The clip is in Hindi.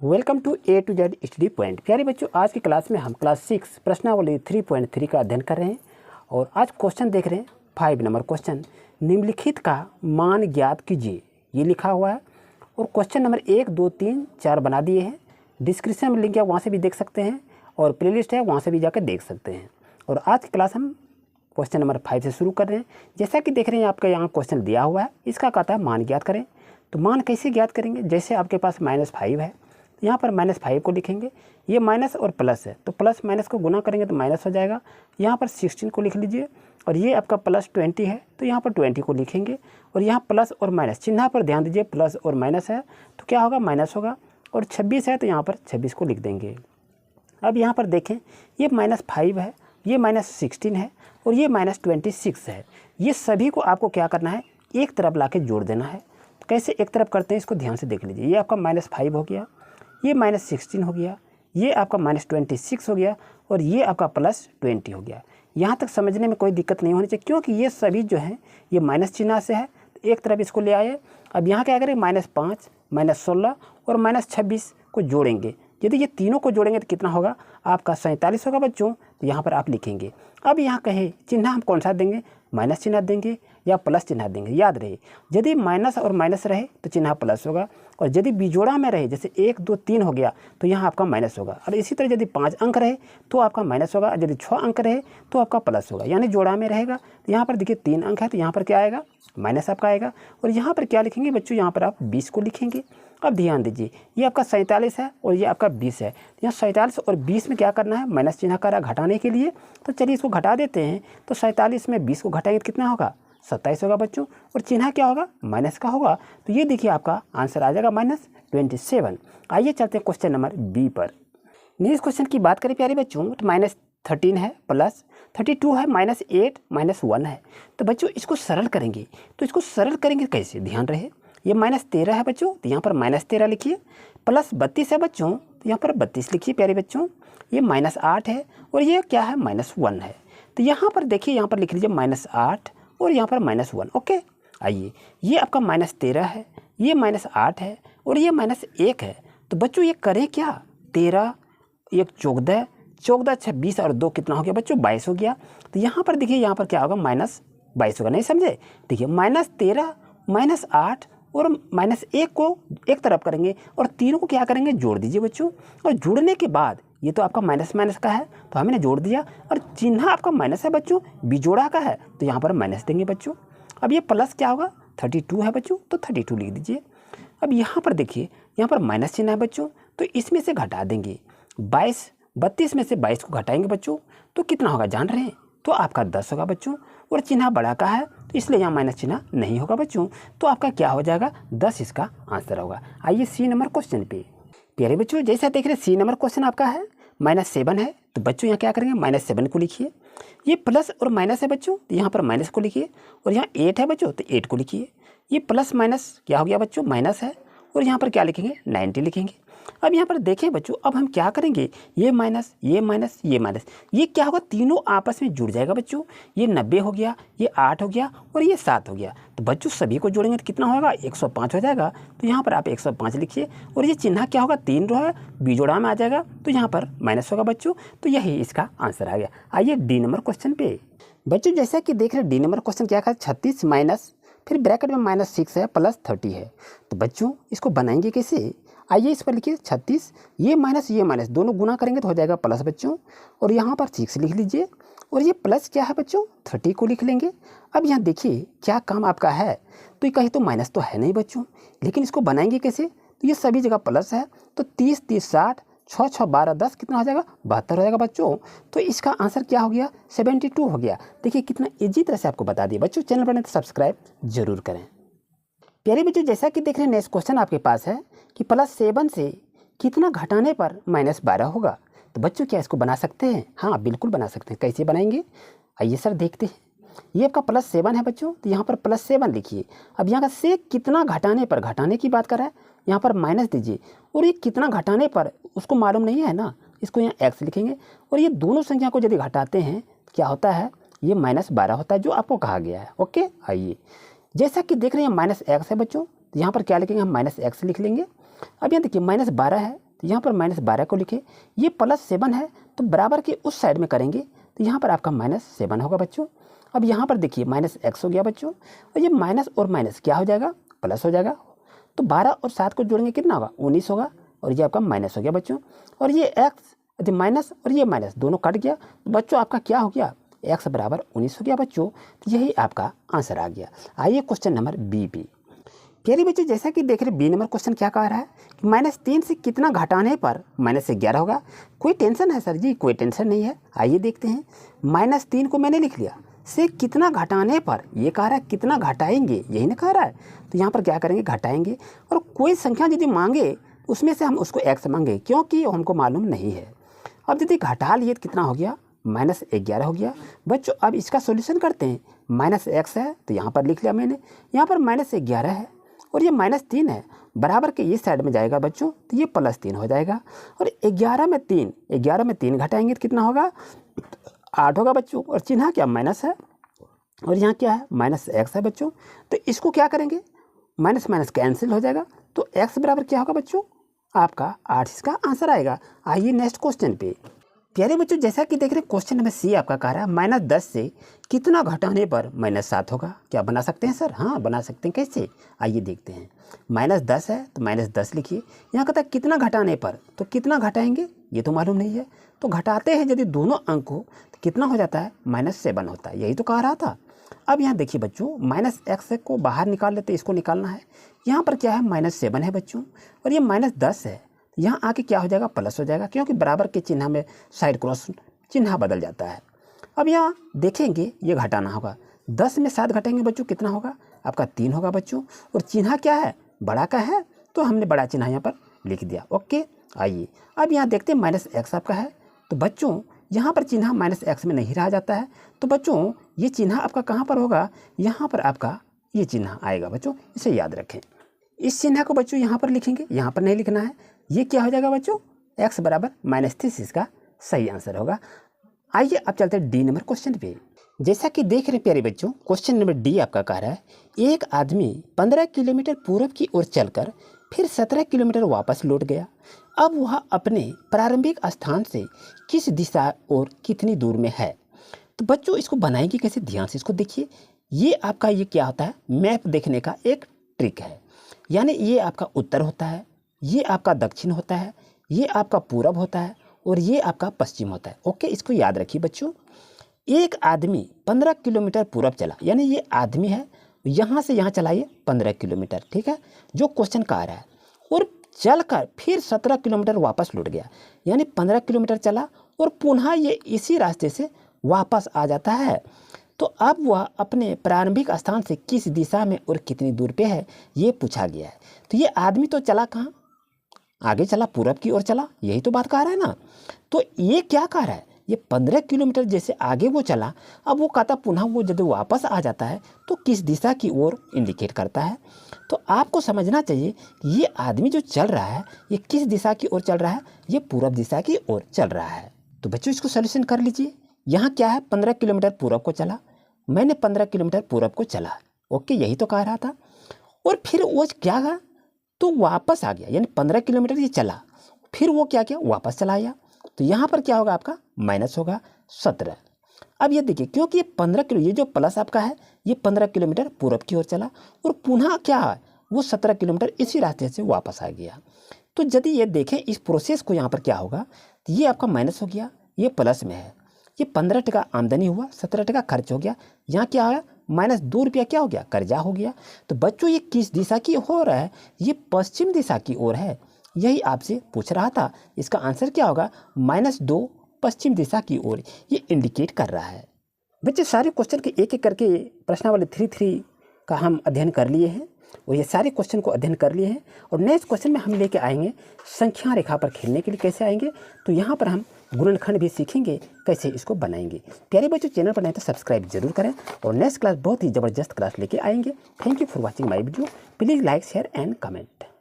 Welcome to A to Z study point. प्यारे बच्चों, आज की क्लास में हम क्लास 6 प्रश्नावली 3.3 का अध्ययन कर रहे हैं और आज क्वेश्चन देख रहे हैं 5 नंबर क्वेश्चन। निम्नलिखित का मान ज्ञात कीजिए, ये लिखा हुआ है और क्वेश्चन नंबर 1, 2, 3, 4 बना दिए हैं। डिस्क्रिप्शन में लिंक है, वहाँ से भी देख सकते हैं और प्लेलिस्ट है, वहाँ से भी जाकर देख सकते हैं। और आज की क्लास हम क्वेश्चन नंबर 5 से शुरू कर रहे हैं। जैसा कि देख रहे हैं आपका यहाँ क्वेश्चन दिया हुआ है, इसका कहता है मान ज्ञात करें। तो मान कैसे ज्ञात करेंगे? जैसे आपके पास -5 है, यहाँ पर -5 को लिखेंगे। ये माइनस और प्लस है तो प्लस माइनस को गुना करेंगे तो माइनस हो जाएगा। यहाँ पर 16 को लिख लीजिए और ये आपका प्लस 20 है तो यहाँ पर 20 को लिखेंगे। और यहाँ प्लस और माइनस चिन्ह पर ध्यान दीजिए, प्लस और माइनस है तो क्या होगा? माइनस होगा। और 26 है तो यहाँ पर 26 को लिख देंगे। अब यहाँ पर देखें, ये -5 है, ये -16 है और ये -26 है। ये सभी को आपको क्या करना है? एक तरफ ला के जोड़ देना है। तो कैसे एक तरफ करते हैं इसको ध्यान से देख लीजिए। ये आपका -5 हो गया, ये -16 हो गया, ये आपका -26 हो गया और ये आपका +20 हो गया। यहाँ तक समझने में कोई दिक्कत नहीं होनी चाहिए क्योंकि ये सभी जो हैं ये माइनस चिन्ह से है। तो एक तरफ इसको ले आए। अब यहाँ क्या करें? -5, -16 और -26 को जोड़ेंगे। यदि ये तीनों को जोड़ेंगे तो कितना होगा? आपका 47 होगा बच्चों। तो यहाँ पर आप लिखेंगे। अब यहाँ कहे चिन्ह हम कौन सा देंगे? माइनस चिन्ह देंगे या प्लस चिन्ह देंगे। याद रहे, यदि माइनस और माइनस रहे तो चिन्ह प्लस होगा और यदि बिजोड़ा में रहे, जैसे 1, 2, 3 हो गया तो यहाँ आपका माइनस होगा। और इसी तरह यदि 5 अंक रहे तो आपका माइनस होगा, यदि 6 अंक रहे तो आपका प्लस होगा। यानी जोड़ा में रहेगा। तो यहाँ पर देखिए 3 अंक है तो यहाँ पर क्या आएगा? माइनस आपका आएगा। और यहाँ पर क्या लिखेंगे बच्चों? यहाँ पर आप 20 को लिखेंगे। अब ध्यान दीजिए, ये आपका 47 है और ये आपका 20 है। यहाँ 47 और 20 में क्या करना है? माइनस चिन्ह करा घटाने के लिए। तो चलिए इसको घटा देते हैं। तो 47 में 20 को घटाएंगे तो कितना होगा? 27 होगा बच्चों। और चिन्ह क्या होगा? माइनस का होगा। तो ये देखिए आपका आंसर आ जाएगा -27। आइए चलते हैं क्वेश्चन नंबर बी पर। नेक्स्ट क्वेश्चन की बात करें प्यारे बच्चों तो -13 है, +32 है, -8, -1 है। तो बच्चों इसको सरल करेंगे। तो इसको सरल करेंगे कैसे? ध्यान रहे, ये -13 है बच्चों तो यहाँ पर -13 लिखिए। +32 है बच्चों तो यहाँ पर 32 लिखिए प्यारे बच्चों। ये -8 है और ये क्या है? -1 है। तो यहाँ पर देखिए, यहाँ पर लिख लीजिए -8 और यहाँ पर -1। ओके, आइए ये आपका -13 है, ये -8 है और ये -1 है। तो बच्चों ये करें क्या? 13, 1 14, 14 26 और 2 कितना हो गया बच्चों? 22 हो गया। तो यहाँ पर देखिए, यहाँ पर क्या होगा? -22 होगा। नहीं समझे? देखिए -13, -8 और -1 को एक तरफ करेंगे और तीनों को क्या करेंगे? जोड़ दीजिए बच्चों। और जोड़ने के बाद ये तो आपका माइनस माइनस का है तो हमने जोड़ दिया और चिन्ह आपका माइनस है बच्चों, बिजोड़ा का है तो यहाँ पर माइनस देंगे बच्चों। अब ये प्लस क्या होगा? 32 है बच्चों तो 32 लिख दीजिए। अब यहाँ पर देखिए, यहाँ पर माइनस चिन्ह है बच्चों तो इसमें से घटा देंगे। 32 में से 22 को घटाएंगे बच्चों तो कितना होगा? जान रहे हैं? तो आपका 10 होगा बच्चों। और चिन्ह बड़ा का है तो इसलिए यहाँ माइनस चिन्ह नहीं होगा बच्चों। तो आपका क्या हो जाएगा? 10 इसका आंसर होगा। आइए सी नंबर क्वेश्चन पे। प्यारे बच्चों जैसा देख रहे हैं सी नंबर क्वेश्चन आपका है -7 है तो बच्चों यहाँ क्या करेंगे? -7 को लिखिए। ये प्लस और माइनस है बच्चों तो यहाँ पर माइनस को लिखिए। और यहाँ 8 है बच्चों तो 8 को लिखिए। ये प्लस माइनस क्या हो गया बच्चों? माइनस है और यहाँ पर क्या लिखेंगे? 90 लिखेंगे। अब यहाँ पर देखें बच्चों, अब हम क्या करेंगे? ये माइनस, ये माइनस, ये माइनस, ये क्या होगा? तीनों आपस में जुड़ जाएगा बच्चों। ये 90 हो गया, ये 8 हो गया और ये 7 हो गया। तो बच्चों सभी को जोड़ेंगे तो कितना होगा? 105 हो जाएगा। तो यहाँ पर आप 105 लिखिए। और ये चिन्ह क्या होगा? 3 रो है, बिजोड़ा में आ जाएगा तो यहाँ पर माइनस होगा बच्चों। तो यही इसका आंसर आ गया। आइए डी नंबर क्वेश्चन पे। बच्चों जैसा कि देख रहे हैं डी नंबर क्वेश्चन क्या है? 36 माइनस फिर ब्रैकेट में -6 है +30 है। तो बच्चों इसको बनाएंगे कैसे? आइए इस पर लिखिए 36, ये माइनस दोनों गुना करेंगे तो हो जाएगा प्लस बच्चों। और यहाँ पर 6 लिख लीजिए और ये प्लस क्या है बच्चों? 30 को लिख लेंगे। अब यहाँ देखिए क्या काम आपका है, तो ये कहीं तो माइनस तो है नहीं बच्चों, लेकिन इसको बनाएंगे कैसे? तो ये सभी जगह प्लस है तो 30, 30, 60, 6, 6, 12, 10 कितना हो जाएगा? 72 हो जाएगा बच्चों। तो इसका आंसर क्या हो गया? 72 हो गया। देखिए कितना ईजी तरह से आपको बता दिया बच्चों। चैनल पर तो सब्सक्राइब जरूर करें। प्यारे बच्चों जैसा कि देख रहे हैं नेक्स्ट क्वेश्चन आपके पास है कि +7 से कितना घटाने पर -12 होगा। तो बच्चों क्या इसको बना सकते हैं? हाँ बिल्कुल बना सकते हैं। कैसे बनाएंगे? आइए सर देखते हैं। ये आपका +7 है बच्चों तो यहाँ पर +7 लिखिए। अब यहाँ का से कितना घटाने पर, घटाने की बात कर रहा है, यहाँ पर माइनस दीजिए। और ये कितना घटाने पर उसको मालूम नहीं है ना, इसको यहाँ x लिखेंगे। और ये दोनों संख्या को यदि घटाते हैं तो क्या होता है? ये -12 होता है जो आपको कहा गया है। ओके, आइए जैसा कि देख रहे हैं -x है बच्चों तो यहाँ पर क्या लिखेंगे? हम -x लिख लेंगे। अब यहाँ देखिए -12 है तो यहाँ पर -12 को लिखे, ये +7 है तो बराबर के उस साइड में करेंगे तो यहाँ पर आपका -7 होगा बच्चों। अब यहाँ पर देखिए -x हो गया बच्चों, और ये माइनस और माइनस क्या हो जाएगा, प्लस हो जाएगा। तो 12 और 7 को जोड़ेंगे कितना होगा, 19 होगा, और ये आपका माइनस हो गया बच्चों। और ये x माइनस और ये माइनस दोनों कट गया, तो बच्चों आपका क्या हो गया, x बराबर 19 हो गया बच्चों। तो यही आपका आंसर आ गया। आइए क्वेश्चन नंबर बी पे। प्यारे बच्चों जैसा कि देख रहे बी नंबर क्वेश्चन क्या कह रहा है कि -3 से कितना घटाने पर -11 होगा। कोई टेंशन है सर जी, कोई टेंशन नहीं है। आइए देखते हैं। -3 को मैंने लिख लिया, से कितना घटाने पर, ये कह रहा है कितना घटाएंगे, यही ना कह रहा है। तो यहाँ पर क्या करेंगे, घटाएंगे। और कोई संख्या यदि मांगे उसमें से हम उसको x मांगे, क्योंकि हमको मालूम नहीं है। अब यदि घटा लिए तो कितना हो गया, -11 हो गया बच्चों। अब इसका सॉल्यूशन करते हैं। -x है तो यहाँ पर लिख लिया मैंने, यहाँ पर -11 है और ये -3 है, बराबर के ये साइड में जाएगा बच्चों, तो ये +3 हो जाएगा। और 11 में 3 घटाएंगे तो कितना होगा, 8 होगा बच्चों। और चिन्ह क्या, माइनस है, और यहाँ क्या है, -x है बच्चों। तो इसको क्या करेंगे, माइनस माइनस कैंसिल हो जाएगा, तो x बराबर क्या होगा बच्चों, आपका 8 इसका आंसर आएगा। आइए नेक्स्ट क्वेश्चन पे। प्यारे बच्चों जैसा कि देख रहे हैं क्वेश्चन नंबर सी आपका कह रहा है -10 से कितना घटाने पर -7 होगा। क्या बना सकते हैं सर, हाँ बना सकते हैं। कैसे, आइए देखते हैं। -10 है तो -10 लिखिए। यहाँ कहता है कितना घटाने पर, तो कितना घटाएंगे ये तो मालूम नहीं है, तो घटाते हैं यदि दोनों अंक को तो कितना हो जाता है, -7 होता है, यही तो कह रहा था। अब यहाँ देखिए बच्चों, -x को बाहर निकाल लेते, इसको निकालना है। यहाँ पर क्या है, -7 है बच्चों, और ये -10 है। यहाँ आके क्या हो जाएगा, प्लस हो जाएगा, क्योंकि बराबर के चिन्ह में साइड क्रॉस चिन्ह बदल जाता है। अब यहाँ देखेंगे ये घटाना होगा, 10 में 7 घटाएंगे बच्चों कितना होगा, आपका 3 होगा बच्चों। और चिन्ह क्या है, बड़ा का है, तो हमने बड़ा चिन्ह यहाँ पर लिख दिया। ओके, आइए अब यहाँ देखते हैं -x आपका है, तो बच्चों यहाँ पर चिन्ह -x में नहीं रह जाता है, तो बच्चों ये चिन्ह आपका कहाँ पर होगा, यहाँ पर आपका ये चिन्ह आएगा बच्चों, इसे याद रखें। इस चिन्ह को बच्चों यहाँ पर लिखेंगे, यहाँ पर नहीं लिखना है। ये क्या हो जाएगा बच्चों, x बराबर -30 इसका सही आंसर होगा। आइए अब चलते हैं डी नंबर क्वेश्चन पे। जैसा कि देख रहे हैं प्यारे बच्चों, क्वेश्चन नंबर डी आपका कह रहा है एक आदमी 15 किलोमीटर पूर्व की ओर चलकर फिर 17 किलोमीटर वापस लौट गया। अब वह अपने प्रारंभिक स्थान से किस दिशा और कितनी दूर में है। तो बच्चों इसको बनाएंगे कैसे, ध्यान से इसको देखिए। ये आपका ये क्या होता है, मैप देखने का एक ट्रिक है। यानी ये आपका उत्तर होता है, ये आपका दक्षिण होता है, ये आपका पूरब होता है, और ये आपका पश्चिम होता है। ओके, इसको याद रखिए बच्चों। एक आदमी 15 किलोमीटर पूरब चला, यानी ये आदमी है, यहाँ से यहाँ चलाइए 15 किलोमीटर, ठीक है, जो क्वेश्चन का आ रहा है। और चलकर फिर 17 किलोमीटर वापस लौट गया, यानी 15 किलोमीटर चला और पुनः ये इसी रास्ते से वापस आ जाता है। तो अब वह अपने प्रारंभिक स्थान से किस दिशा में और कितनी दूर पे है, ये पूछा गया है। तो ये आदमी तो चला कहाँ, आगे चला, पूरब की ओर चला, यही तो बात कह रहा है ना। तो ये क्या कह रहा है, ये 15 किलोमीटर जैसे आगे वो चला, अब वो कहता पुनः वो जब वापस आ जाता है तो किस दिशा की ओर इंडिकेट करता है। तो आपको समझना चाहिए ये आदमी जो चल रहा है ये किस दिशा की ओर चल रहा है, ये पूरब दिशा की ओर चल रहा है। तो बच्चों इसको सोल्यूशन कर लीजिए। यहाँ क्या है, 15 किलोमीटर पूरब को चला, मैंने 15 किलोमीटर पूरब को चला। ओके, यही तो कह रहा था। और फिर वो क्या था, तो वापस आ गया, यानी 15 किलोमीटर ये चला, फिर वो क्या किया, वापस चला आया। तो यहाँ पर क्या होगा, आपका माइनस होगा 17। अब ये देखिए, क्योंकि ये 15 किलो, ये जो प्लस आपका है ये 15 किलोमीटर पूरब की ओर चला और पुनः क्या है, वो 17 किलोमीटर इसी रास्ते से वापस आ गया। तो यदि ये देखें इस प्रोसेस को, यहाँ पर क्या होगा, तो ये आपका माइनस हो गया, ये प्लस में है। ये 15 टका आमदनी हुआ, 17 टका खर्च हो गया, यहाँ क्या आया, -2 रुपया क्या हो गया, कर्जा हो गया। तो बच्चों ये किस दिशा की हो रहा है, ये पश्चिम दिशा की ओर है, यही आपसे पूछ रहा था। इसका आंसर क्या होगा, -2 पश्चिम दिशा की ओर ये इंडिकेट कर रहा है। बच्चे सारे क्वेश्चन के एक एक करके प्रश्नावली 3 का हम अध्ययन कर लिए हैं, और ये सारे क्वेश्चन को अध्ययन कर लिए हैं। और नेक्स्ट क्वेश्चन में हम लेके आएंगे संख्या रेखा पर खेलने के लिए कैसे आएंगे, तो यहाँ पर हम गुणनखंड भी सीखेंगे कैसे इसको बनाएंगे। प्यारे बच्चों, चैनल पर नए तो सब्सक्राइब जरूर करें, और नेक्स्ट क्लास बहुत ही ज़बरदस्त क्लास लेके आएंगे। Thank you for watching my video. Please like, share and comment.